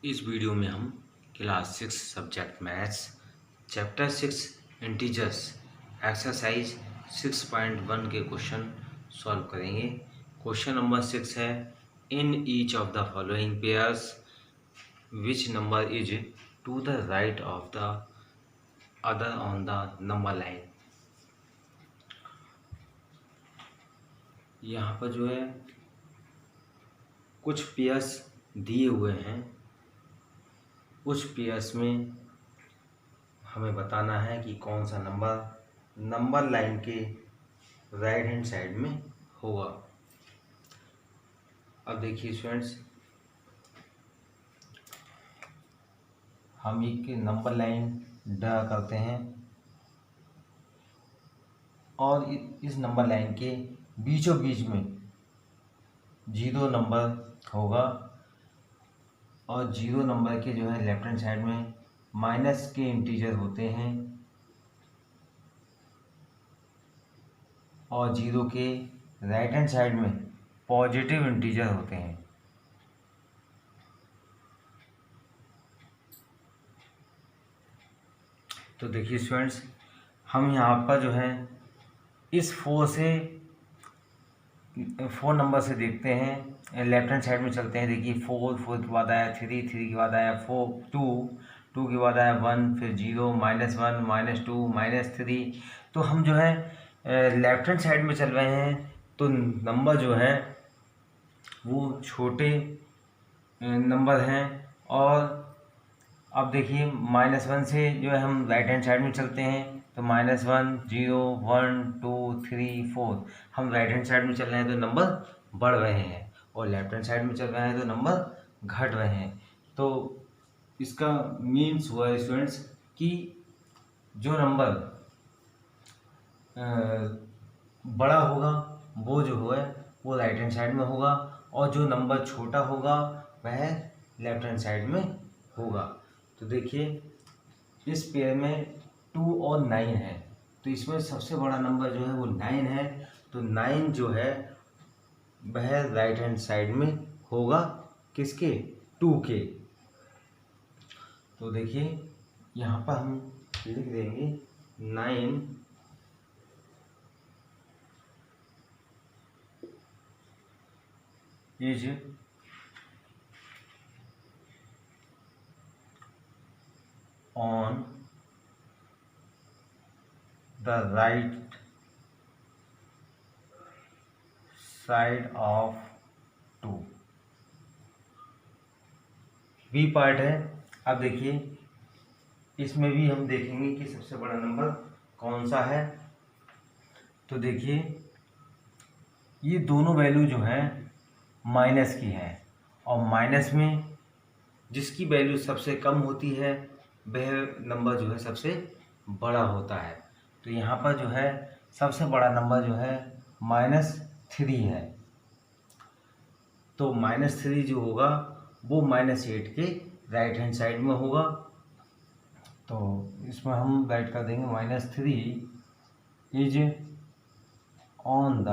इस वीडियो में हम class 6 subject maths chapter 6 integers exercise 6.1 के क्वेश्चन सॉल्व करेंगे। क्वेश्चन नंबर 6 है, in each of the following pairs which number is to the right of the other on the number line. यहाँ पर जो है कुछ पेयर्स दिए हुए हैं, कुछ पेयर्स में हमें बताना है कि कौन सा नंबर लाइन के राइट हैंड साइड में होगा। अब देखिए स्टूडेंट्स, हम एक नंबर लाइन ड्रा करते हैं और इस नंबर लाइन के बीचों बीच में 0 नंबर होगा और 0 नंबर के जो है लेफ्ट हैंड साइड में माइनस के इंटीजर होते हैं और 0 के राइट हैंड साइड में पॉजिटिव इंटीजर होते हैं। तो देखिए स्टूडेंट्स, हम यहाँ पर जो है इस 4 नंबर से देखते हैं, लेफ्ट हैंड साइड में चलते हैं। देखिए 4 के बाद आया 3 के बाद आया 4 2 के बाद आया 1, फिर 0 -1 -2 -3। तो हम जो है लेफ्ट हैंड साइड में चल रहे हैं, तो नंबर जो है वो छोटे नंबर हैं। और अब देखिए -1 से जो है हम राइट हैंड साइड में चलते हैं, तो -1 0 1 2 3 4 हम राइट हैंड साइड में चल रहे हैं तो नंबर बढ़ रहे हैं और लेफ्ट हैंड साइड में चल रहे हैं तो नंबर घट रहे हैं। तो इसका मीन्स हुआ स्टूडेंट्स कि जो नंबर बड़ा होगा वो जो है वो राइट हैंड साइड में होगा और जो नंबर छोटा होगा वह लेफ्ट हैंड साइड में होगा। तो देखिए इस पेयर में 2 और 9 है, तो इसमें सबसे बड़ा नंबर जो है वो 9 है। तो 9 जो है वह राइट हैंड साइड में होगा, किसके? 2 के। तो देखिए यहाँ पर हम लिख देंगे 9 इज on the right side of 2। B part है। अब देखिए इसमें भी हम देखेंगे कि सबसे बड़ा नंबर कौन सा है। तो देखिए ये दोनों वैल्यू जो है माइनस की है और माइनस में जिसकी वैल्यू सबसे कम होती है वह नंबर जो है सबसे बड़ा होता है। तो यहाँ पर जो है सबसे बड़ा नंबर जो है -3 है। तो -3 जो होगा वो -8 के राइट हैंड साइड में होगा। तो इसमें हम राइट कर देंगे -3 is on the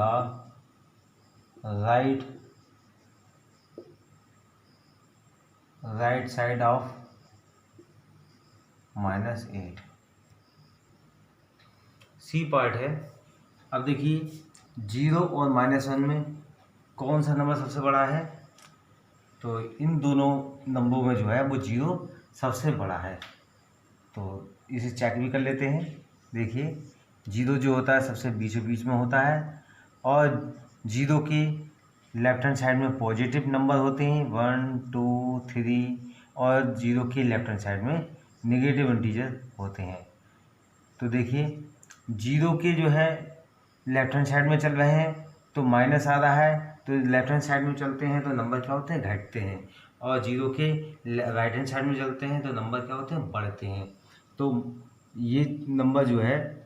right side of -8। C part है। अब देखिए 0 और -1 में कौन सा नंबर सबसे बड़ा है? तो इन दोनों नंबरों में जो है वो 0 सबसे बड़ा है। तो इसे चेक भी कर लेते हैं। देखिए 0 जो होता है सबसे बीचों बीच में होता है और 0 के लेफ्ट हैंड साइड में पॉजिटिव नंबर होते हैं 1 2 3 और 0 के लेफ्ट हैंड साइड में नेगेटिव इंटीजर होते हैं। तो देखिए 0 के जो है लेफ्ट हैंड साइड में चल रहे हैं तो माइनस आ रहा है, तो लेफ्ट हैंड साइड में चलते हैं तो नंबर क्या होते हैं? घटते हैं। और 0 के राइट हैंड साइड में चलते हैं तो नंबर क्या होते हैं? बढ़ते हैं। तो ये नंबर जो है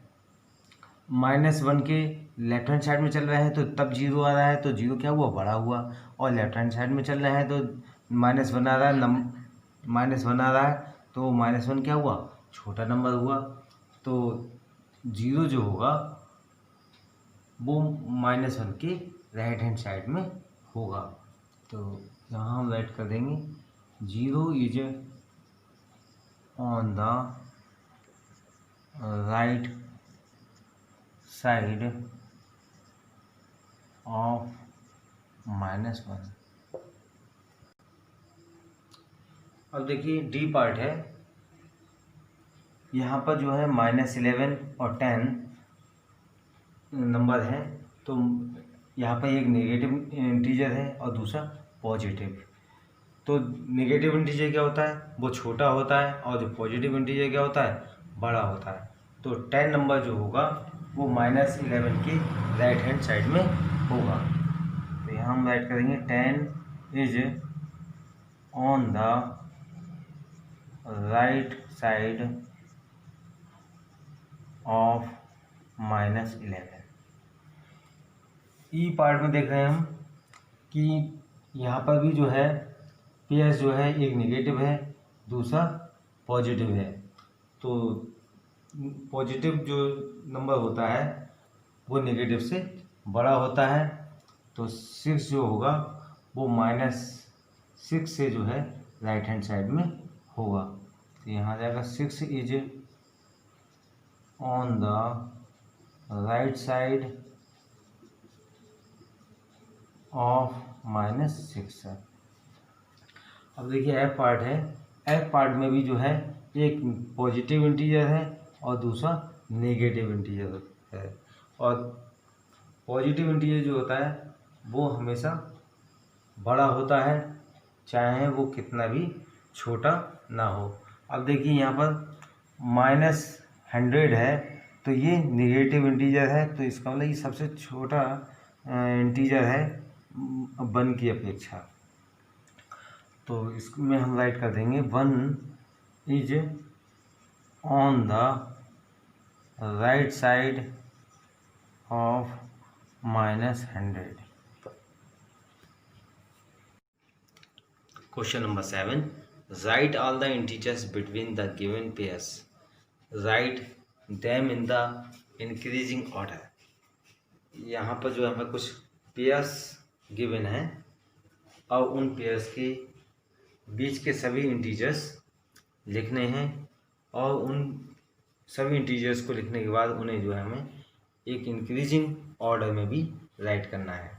-1 के लेफ्ट हैंड साइड में चल रहे हैं तो तब 0 आ रहा है, तो 0 क्या हुआ? बड़ा हुआ। और लेफ्ट हैंड साइड में चल रहे हैं तो -1 आ रहा है, -1 आ रहा है, तो -1 क्या हुआ? छोटा नंबर हुआ। तो 0 जो होगा वो -1 के राइट हैंड साइड में होगा। तो यहाँ हम राइट कर देंगे 0 is on the right side of -1। अब देखिए डी पार्ट है, यहाँ पर जो है -11 और 10 नंबर है, तो यहाँ पर एक नेगेटिव इंटीजर है और दूसरा पॉजिटिव। तो नेगेटिव इंटीजर क्या होता है, वो छोटा होता है, और जो पॉजिटिव इंटीजर क्या होता है, बड़ा होता है। तो 10 नंबर जो होगा वो -11 के राइट हैंड साइड में होगा। तो यहाँ हम राइट करेंगे 10 is on the right side of -11। E part में देख रहे हैं हम कि यहाँ पर भी जो है पेयर्स जो है एक नेगेटिव है, दूसरा पॉजिटिव है। तो पॉजिटिव जो नंबर होता है वो नेगेटिव से बड़ा होता है। तो 6 जो होगा वो -6 से जो है राइट हैंड साइड में होगा। तो यहाँ जाएगा 6 is on the right side of -6। अब देखिए एफ पार्ट है, एफ पार्ट में भी जो है एक पॉजिटिव इंटीजर है और दूसरा नेगेटिव इंटीजर है। और पॉजिटिव इंटीजर जो होता है वो हमेशा बड़ा होता है, चाहे वो कितना भी छोटा ना हो। अब देखिए यहाँ पर -100 है, तो ये नेगेटिव इंटीजर है, तो इसका मतलब ये सबसे छोटा इंटीजर है 1 की अपेक्षा। तो इसमें हम राइट कर देंगे 1 is on the right side of -100। Question number 7, right all the integers between the given pairs, write them in the increasing order. यहाँ पर जो हमें कुछ पेयर्स गिवन है और उन पेयर्स के बीच के सभी इंटीजर्स लिखने हैं, और उन सभी इंटीजर्स को लिखने के बाद उन्हें जो है हमें एक इंक्रीजिंग ऑर्डर में भी राइट करना है।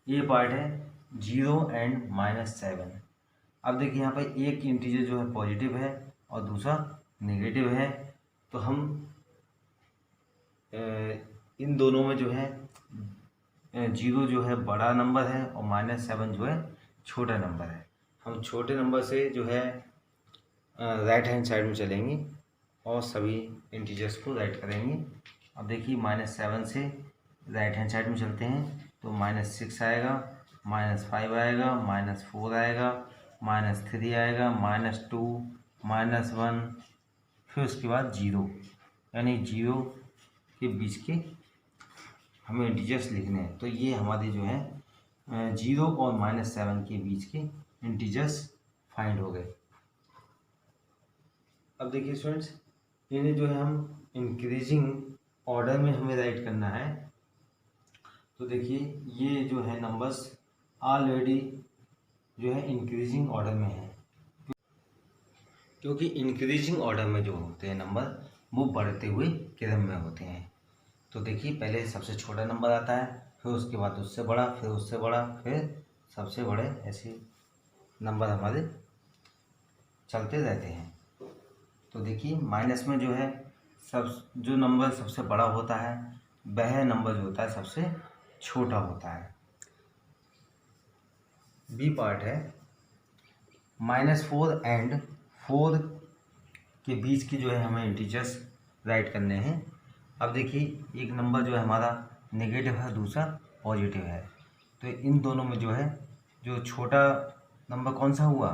ये पार्ट है 0 एंड -7। अब देखिए यहाँ पर एक इंटीजर जो है पॉजिटिव है और दूसरा नेगेटिव है, तो हम इन दोनों में जो है 0 जो है बड़ा नंबर है और -7 जो है छोटा नंबर है। हम छोटे नंबर से जो है राइट हैंड साइड में चलेंगे और सभी इंटीजर्स को राइट करेंगे। अब देखिए -7 से राइट हैंड साइड में चलते हैं, तो -6 आएगा, -5 आएगा, -4 आएगा, -3 आएगा, -2, -1, फिर उसके बाद 0, यानी 0 के बीच के हमें इंटीजर्स लिखने हैं। तो ये हमारे जो है 0 और -7 के बीच के इंटीजर्स फाइंड हो गए। अब देखिए स्टूडेंट्स, इन्हें जो है हम इंक्रीजिंग ऑर्डर में हमें राइट करना है। तो देखिए ये जो है नंबर्स ऑलरेडी जो है इंक्रीजिंग ऑर्डर में है, क्योंकि इंक्रीजिंग ऑर्डर में जो होते हैं नंबर वो बढ़ते हुए क्रम में होते हैं। तो देखिए पहले सबसे छोटा नंबर आता है, फिर उसके बाद उससे बड़ा, फिर उससे बड़ा, फिर सबसे बड़े, ऐसे नंबर हमारे चलते रहते हैं। तो देखिए माइनस में जो है जो नंबर सबसे बड़ा होता है वह नंबर जो होता है सबसे छोटा होता है। बी पार्ट है -4 एंड 4 के बीच की जो है हमें इंटीजर्स राइट करने हैं। अब देखिए एक नंबर जो है हमारा नेगेटिव है, दूसरा पॉजिटिव है, तो इन दोनों में जो है जो छोटा नंबर कौन सा हुआ,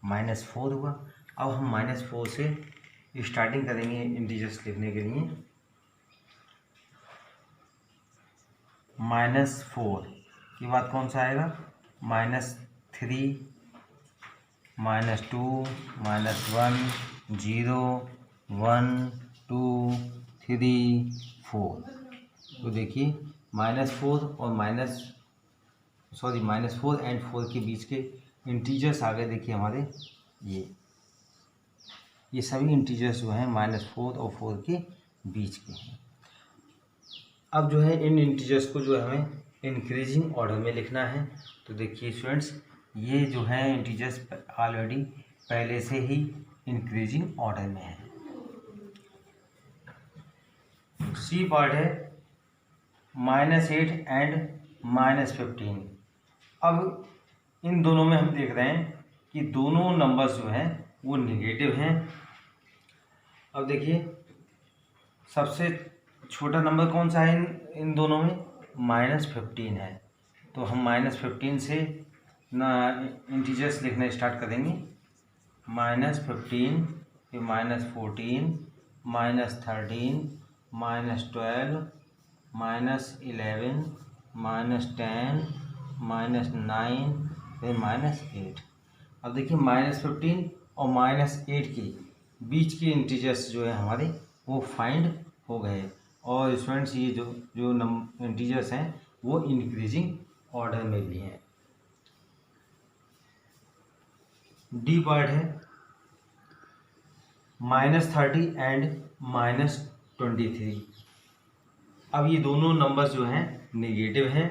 -4 हुआ। अब हम -4 से स्टार्टिंग करेंगे इंटीजर्स लिखने के लिए। -4 के बाद कौन सा आएगा, -3, -2, -1, 0, 1, 2, 3, 4। तो देखिए -4 और -4 एंड 4 के बीच के इंटीजर्स आ गए, देखिए हमारे ये सभी इंटीजर्स जो हैं -4 और 4 के बीच के हैं। अब जो है इन इंटीजर्स को जो है हमें इंक्रीजिंग ऑर्डर में लिखना है। तो देखिए स्टूडेंट्स, ये जो है इंटीजर्स ऑलरेडी पहले से ही इंक्रीजिंग ऑर्डर में है। सी पार्ट है -8 एंड -15। अब इन दोनों में हम देख रहे हैं कि दोनों नंबर्स जो हैं वो निगेटिव हैं। अब देखिए सबसे छोटा नंबर कौन सा है इन दोनों में? -15 है। तो हम -15 से ना इंटीजर्स लिखना स्टार्ट करेंगे। -15 फिर -14 -13 -12 -11 -10 -9 फिर -8। अब देखिए -15 और -8 के बीच के इंटीजर्स जो है हमारे वो फाइंड हो गए। और स्टूडेंट्स ये जो इंटीजर्स हैं वो इंक्रीजिंग ऑर्डर में भी हैं। डी पार्ट है -30 एंड -23। अब ये दोनों नंबर्स जो हैं नेगेटिव हैं।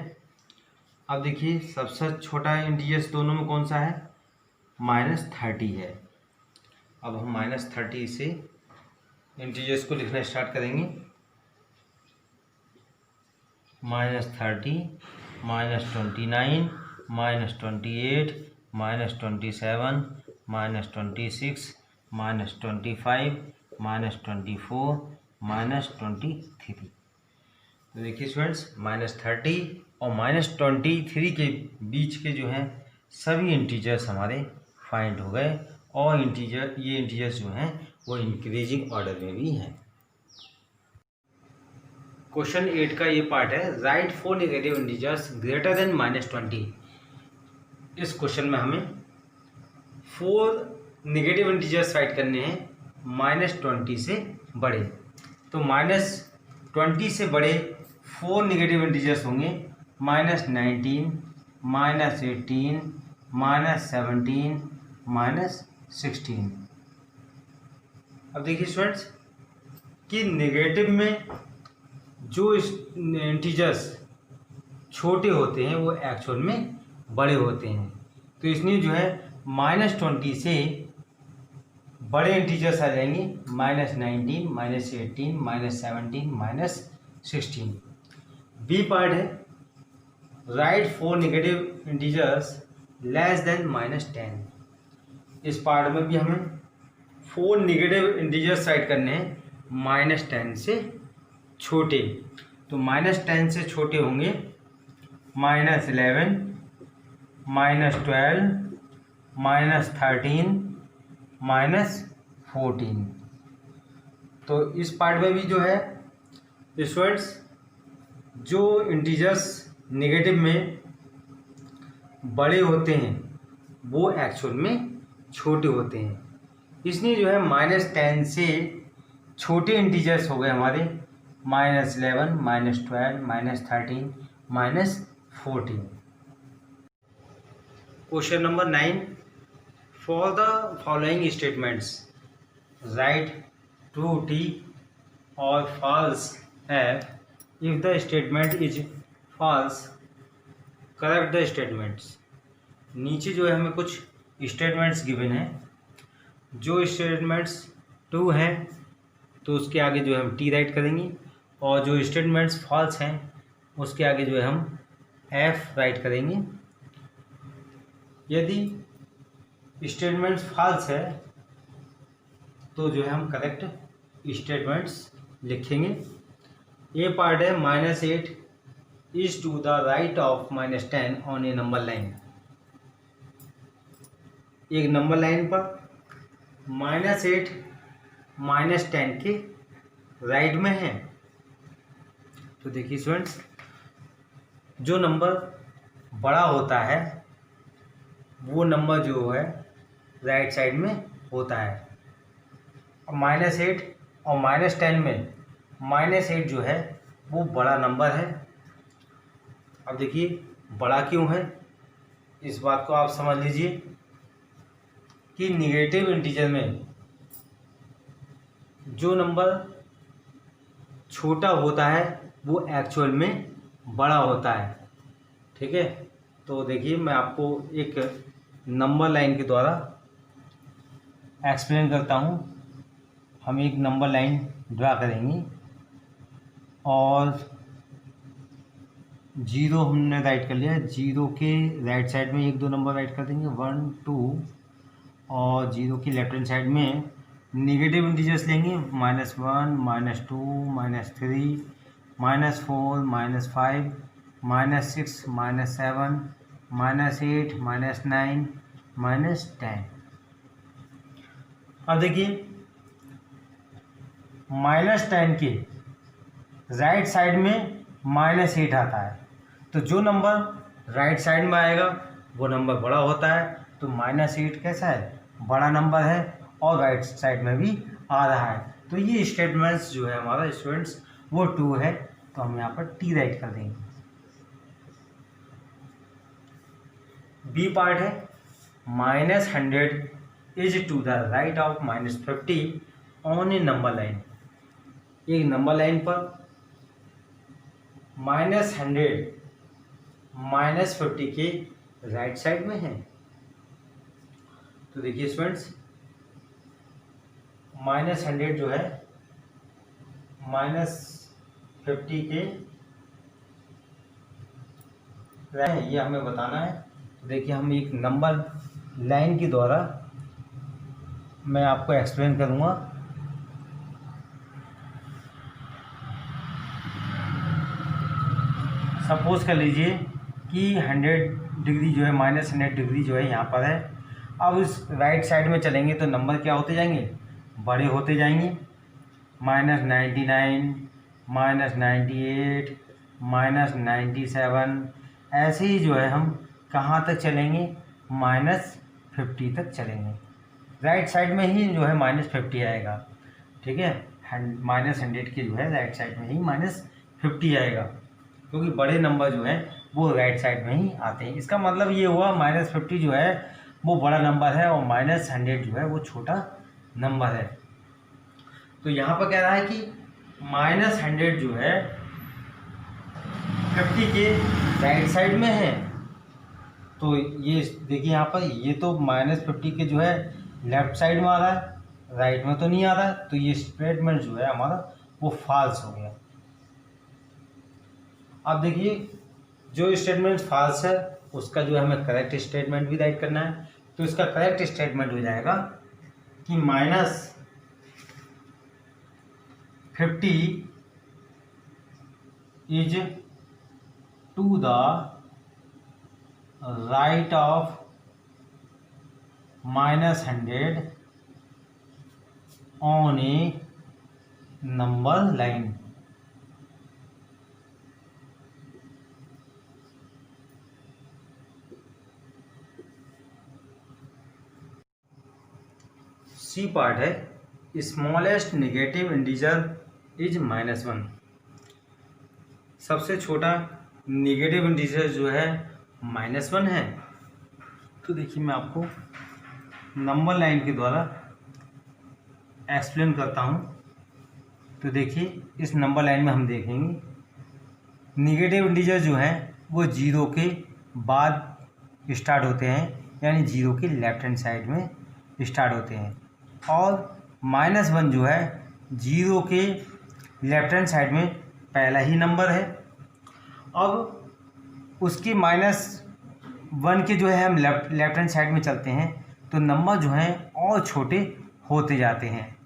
अब देखिए सबसे छोटा इंटीजर्स दोनों में कौन सा है? -30 है। अब हम -30 से इंटीजर्स को लिखना स्टार्ट करेंगे। -30 -29 -28 -27 -26 -25 -24 -23। तो देखिए स्टूडेंट्स, -30 और -23 के बीच के जो हैं सभी इंटीजर्स हमारे फाइंड हो गए। और ये इंटीजर्स जो हैं वो इंक्रीजिंग ऑर्डर में भी हैं। क्वेश्चन 8 का ये पार्ट है, right 4 negative integers greater than -20। इस क्वेश्चन में हमें 4 नेगेटिव इंटीजर्स राइट करने हैं -20 से बड़े। तो -20 से बड़े 4 नेगेटिव इंटीजर्स होंगे -19 -18 -17 -16। अब देखिए स्टूडेंट्स कि नेगेटिव में जो इंटीजर्स छोटे होते हैं वो एक्चुअल में बड़े होते हैं। तो इसलिए जो है -20 से बड़े इंटीजर्स आ जाएंगे -19 -18 -17 -16। बी पार्ट है, right 4 negative integers less than -10। इस पार्ट में भी हमें 4 नेगेटिव इंटीजर्स राइट करने हैं -10 से छोटे। तो -10 से छोटे होंगे -11 -12 -13 -14। तो इस पार्ट में भी जो है स्टूडेंट्स जो इंटीजर्स नेगेटिव में बड़े होते हैं वो एक्चुअल में छोटे होते हैं। इसलिए जो है -10 से छोटे इंटीजर्स हो गए हमारे -11 -12 -13 -14। Question number 9, for the following statements write true और false F. If the statement is false correct the statements. नीचे जो है हमें कुछ स्टेटमेंट्स गिवन हैं। जो स्टेटमेंट्स ट्रू हैं तो उसके आगे जो है हम टी राइट करेंगे, और जो स्टेटमेंट्स फॉल्स हैं उसके आगे जो है हम एफ राइट करेंगे। यदि स्टेटमेंट्स फॉल्स है तो जो है हम करेक्ट स्टेटमेंट्स लिखेंगे। ए पार्ट है -8 is to the right of -10 on a number line. एक नंबर लाइन पर -8 -10 के राइट में है। तो देखिए स्टूडेंट्स जो नंबर बड़ा होता है वो नंबर जो है राइट साइड में होता है। और -8 और -10 में -8 जो है वो बड़ा नंबर है। अब देखिए बड़ा क्यों है? इस बात को आप समझ लीजिए कि निगेटिव इंटीजर में जो नंबर छोटा होता है वो एक्चुअल में बड़ा होता है। ठीक है, तो देखिए मैं आपको एक नंबर लाइन के द्वारा एक्सप्लेन करता हूँ। हम एक नंबर लाइन ड्रा करेंगे और 0 हमने राइट कर लिया। 0 के राइट साइड में 1 2 नंबर राइट कर देंगे, 1 2, और 0 की लेफ्ट हैंड साइड में निगेटिव इंटीजर्स लेंगे, -1 -2 -3 -4 -5 -6 -7 -8 -9 -10। अब देखिए -10 के राइट साइड में -8 आता है, तो जो नंबर राइट साइड में आएगा वो नंबर बड़ा होता है। तो -8 कैसा है, बड़ा नंबर है और राइट साइड में भी आ रहा है। तो ये स्टेटमेंट्स जो है हमारा स्टूडेंट्स वो 2 है, तो हम यहाँ पर T राइट कर देंगे। बी पार्ट है -100 is to the right of -50 on a number line. एक नंबर लाइन पर -100 -50 के राइट साइड में है। तो देखिए स्टूडेंट्स -100 जो है -50 के ये हमें बताना है। तो देखिए हम एक नंबर लाइन के द्वारा मैं आपको एक्सप्लेन करूँगा। सपोज कर लीजिए कि 100 डिग्री जो है -100 डिग्री जो है यहाँ पर है। अब इस राइट साइड में चलेंगे तो नंबर क्या होते जाएंगे, बड़े होते जाएंगे। -99 -98 -97 ऐसे ही जो है हम कहाँ तक चलेंगे, -50 तक चलेंगे। राइट साइड में ही जो है -50 आएगा। ठीक है, -100 के जो है राइट साइड में ही -50 आएगा, क्योंकि बड़े नंबर जो हैं वो राइट साइड में ही आते हैं। इसका मतलब ये हुआ -50 जो है वो बड़ा नंबर है और -100 जो है वो छोटा नंबर है। तो यहाँ पर कह रहा है कि -100 जो है 50 के राइट साइड में है। तो ये देखिए यहाँ पर ये तो -50 के जो है लेफ्ट साइड में आ रहा है, राइट में तो नहीं आ रहा है। तो ये स्टेटमेंट जो है हमारा वो फॉल्स हो गया। अब देखिए जो स्टेटमेंट फॉल्स है उसका जो है हमें करेक्ट स्टेटमेंट भी राइट करना है। तो इसका करेक्ट स्टेटमेंट हो जाएगा कि -50 is to the right of -100 on a number line. C part है स्मॉलेस्ट नेगेटिव इंटीजर इज -1। सबसे छोटा नेगेटिव इंटीजर जो है -1 है। तो देखिए मैं आपको नंबर लाइन के द्वारा एक्सप्लेन करता हूँ। तो देखिए इस नंबर लाइन में हम देखेंगे नेगेटिव इंटीजर जो है वो 0 के बाद स्टार्ट होते हैं, यानी 0 के लेफ्ट हैंड साइड में स्टार्ट होते हैं, और -1 जो है 0 के लेफ्ट हैंड साइड में पहला ही नंबर है। अब उसके -1 के जो है हम लेफ्ट हैंड साइड में चलते हैं तो नंबर जो हैं और छोटे होते जाते हैं।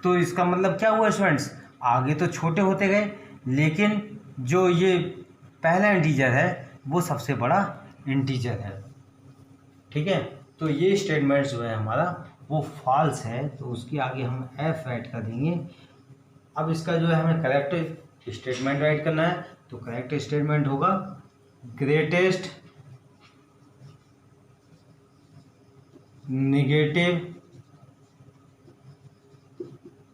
तो इसका मतलब क्या हुआ स्टूडेंट्स, आगे तो छोटे होते गए लेकिन जो ये पहला इंटीजर है वो सबसे बड़ा इंटीजर है। ठीक है, तो ये स्टेटमेंट जो है हमारा वो फॉल्स है, तो उसके आगे हम F राइट कर देंगे। अब इसका जो है हमें करेक्ट स्टेटमेंट राइट करना है। तो करेक्ट स्टेटमेंट होगा ग्रेटेस्ट नेगेटिव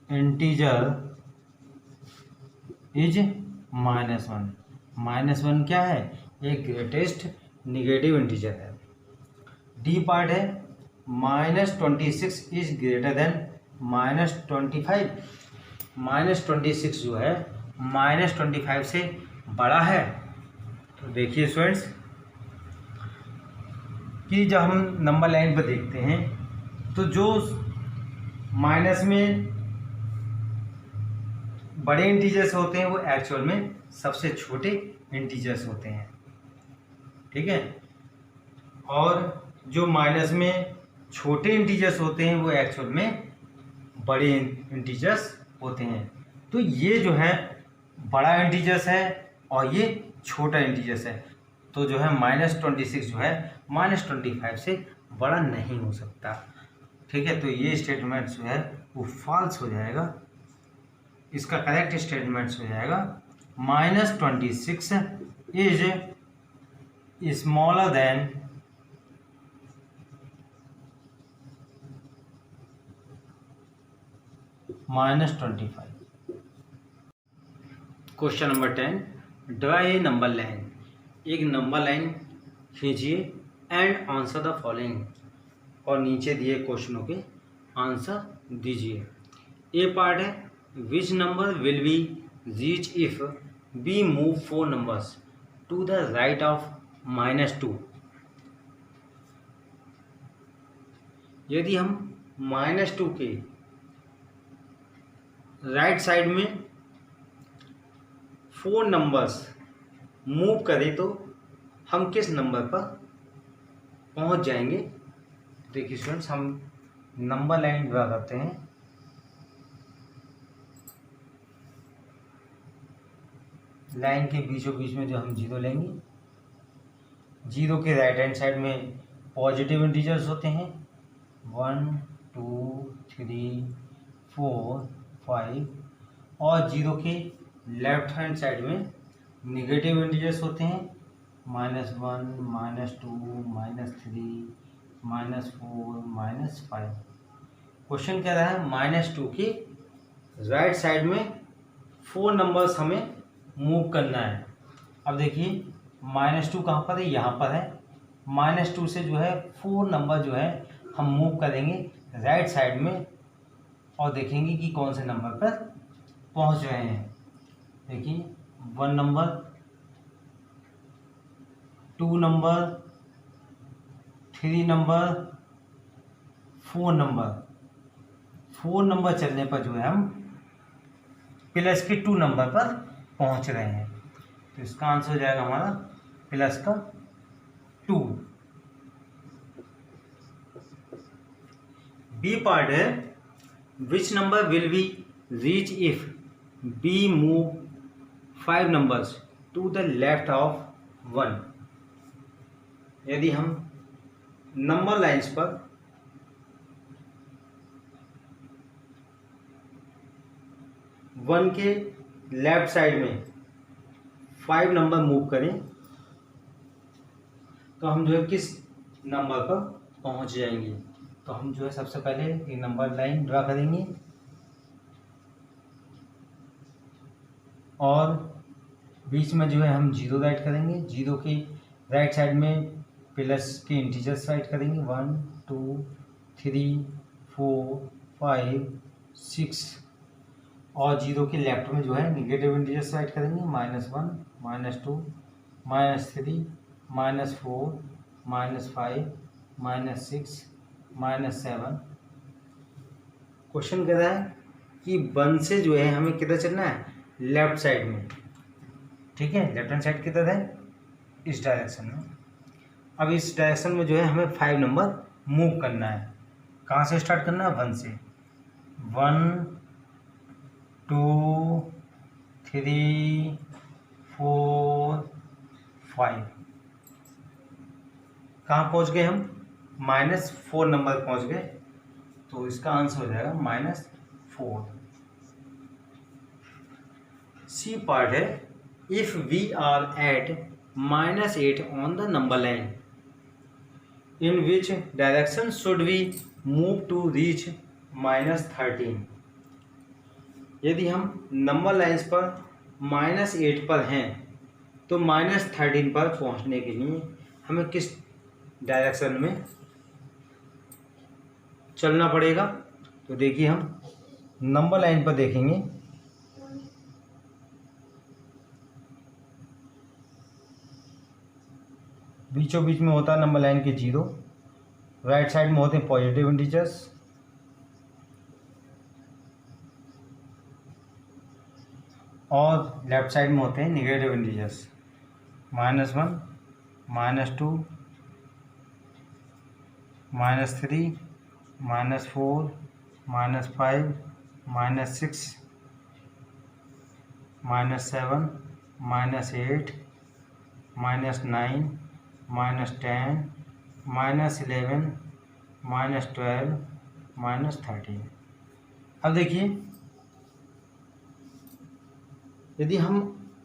इंटीजर इज -1। -1 क्या है, एक ग्रेटेस्ट नेगेटिव इंटीजर है। डी पार्ट है -26 इज ग्रेटर देन -25। -26 जो है -25 से बड़ा है। तो देखिए स्टूडेंट्स कि जब हम नंबर लाइन पर देखते हैं तो जो माइनस में बड़े इंटीजर्स होते हैं वो एक्चुअल में सबसे छोटे इंटीजर्स होते हैं, ठीक है। और जो माइनस में छोटे इंटीजर्स होते हैं वो एक्चुअल में बड़े इंटीजर्स होते हैं। तो ये जो है बड़ा इंटीजर्स है और ये छोटा इंटीजर्स है। तो जो है -26 जो है -25 से बड़ा नहीं हो सकता, ठीक है। तो ये स्टेटमेंट जो है वो फॉल्स हो जाएगा। इसका करेक्ट स्टेटमेंट हो जाएगा -26 is smaller than -25। Question number 10, draw a number line. एक नंबर लाइन खींचिए एंड आंसर द फॉलोइंग, और नीचे दिए क्वेश्चनों के आंसर दीजिए। ए पार्ट है which number will be reach if we move 4 numbers to the right of -2। यदि हम -2 के राइट साइड में 4 नंबर्स मूव करें तो हम किस नंबर पर पहुंच जाएंगे। देखिए स्टूडेंट्स हम नंबर लाइन ड्रा करते हैं। लाइन के बीचों बीच में जो हम 0 लेंगे, 0 के राइट हैंड साइड में पॉजिटिव इंटीजर्स होते हैं 1 2 3 4 5, और 0 के लेफ्ट हैंड साइड में नेगेटिव इंटीजर्स होते हैं -1 -2 -3 -4 -5। क्वेश्चन कह रहा है -2 की राइट साइड में 4 नंबर्स हमें मूव करना है। अब देखिए -2 कहाँ पर है, यहाँ पर है। -2 से जो है 4 नंबर जो है हम मूव करेंगे राइट साइड में और देखेंगे कि कौन से नंबर पर पहुँच रहे हैं। देखिए 1 number, 2 number, 3 number, 4 number. 4 number चलने पर जो है हम प्लस के 2 नंबर पर पहुंच रहे हैं। तो इसका आंसर हो जाएगा हमारा प्लस का 2। बी पार्ट है which number will be reach if we move 5 numbers to the left of 1। यदि हम नंबर लाइंस पर वन के लेफ्ट साइड में 5 नंबर मूव करें तो हम जो है किस नंबर पर पहुंच जाएंगे। तो हम जो है सबसे पहले एक नंबर लाइन ड्रा करेंगे और बीच में जो है हम 0 राइट करेंगे। 0 के राइट साइड में प्लस के इंटीजर्स राइट करेंगे 1 2 3 4 5 6, और 0 के लेफ्ट में जो है निगेटिव इंटीजर्स राइट करेंगे -1 -2 -3 -4 -5 -6 -7। क्वेश्चन कह रहा है कि 1 से जो है हमें किधर चलना है, लेफ्ट साइड में, ठीक है। लेफ्ट हैंड साइड किधर है, इस डायरेक्शन में। अब इस डायरेक्शन में जो है हमें 5 नंबर मूव करना है। कहाँ से स्टार्ट करना है, 1 से। 1 2 3 4 5। कहाँ पहुँच गए हम, -4 नंबर पहुँच गए। तो इसका आंसर हो जाएगा -4। सी पार्ट है if we are at -8 on the number line in which direction should we move to reach -13। यदि हम नंबर लाइंस पर -8 पर हैं तो -13 पर पहुंचने के लिए हमें किस डायरेक्शन में चलना पड़ेगा। तो देखिए हम नंबर लाइन पर देखेंगे, बीचों बीच में होता है नंबर लाइन के 0, राइट साइड में होते हैं पॉजिटिव इंटीजर्स, और लेफ्ट साइड में होते हैं निगेटिव इंटीजर्स, -1, -2, -3, -4, -5, -6, -7, -8, -9, -10, -11, -12, -13। अब देखिए यदि हम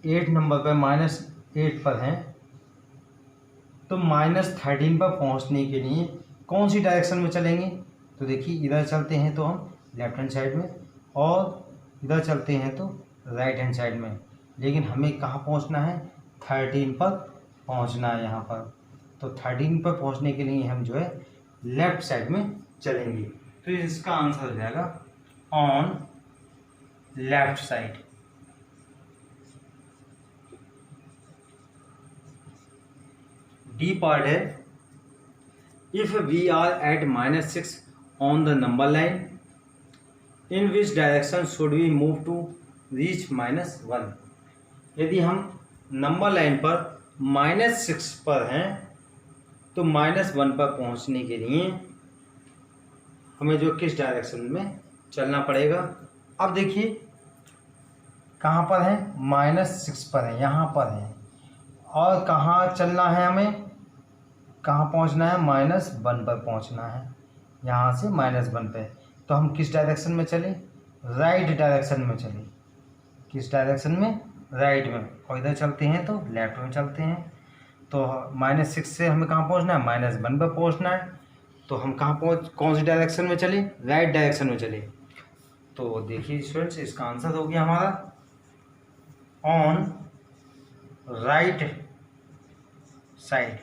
8 नंबर पर -8 पर हैं तो -13 पर पहुंचने के लिए कौन सी डायरेक्शन में चलेंगे? तो देखिए इधर चलते हैं तो हम लेफ्ट हैंड साइड में, और इधर चलते हैं तो राइट हैंड साइड में, लेकिन हमें कहाँ पहुंचना है? 13 पर पहुंचना है यहाँ पर। तो 13 पर पहुंचने के लिए हम जो है लेफ्ट साइड में चलेंगे। तो इसका आंसर हो जाएगा on left side. D part है, if we are at -6 on the number line in which direction should we move to reach -1। यदि हम नंबर लाइन पर -6 पर हैं तो -1 पर पहुंचने के लिए हमें जो किस डायरेक्शन में चलना पड़ेगा? अब देखिए कहाँ पर है? -6 पर है, यहाँ पर है, और कहाँ चलना है हमें? कहाँ पहुँचना है? -1 पर पहुँचना है, यहाँ से -1 पे। तो हम किस डायरेक्शन में चले? राइट डायरेक्शन में चले। किस डायरेक्शन में? राइट में। और इधर चलते हैं तो लेफ्ट में चलते हैं। तो -6 से हमें कहाँ पहुँचना है? -1 पर पहुँचना है। तो हम कौन सी डायरेक्शन में चले? राइट डायरेक्शन में चले। तो देखिए स्टूडेंट्स, इसका आंसर हो गया हमारा ऑन राइट साइड।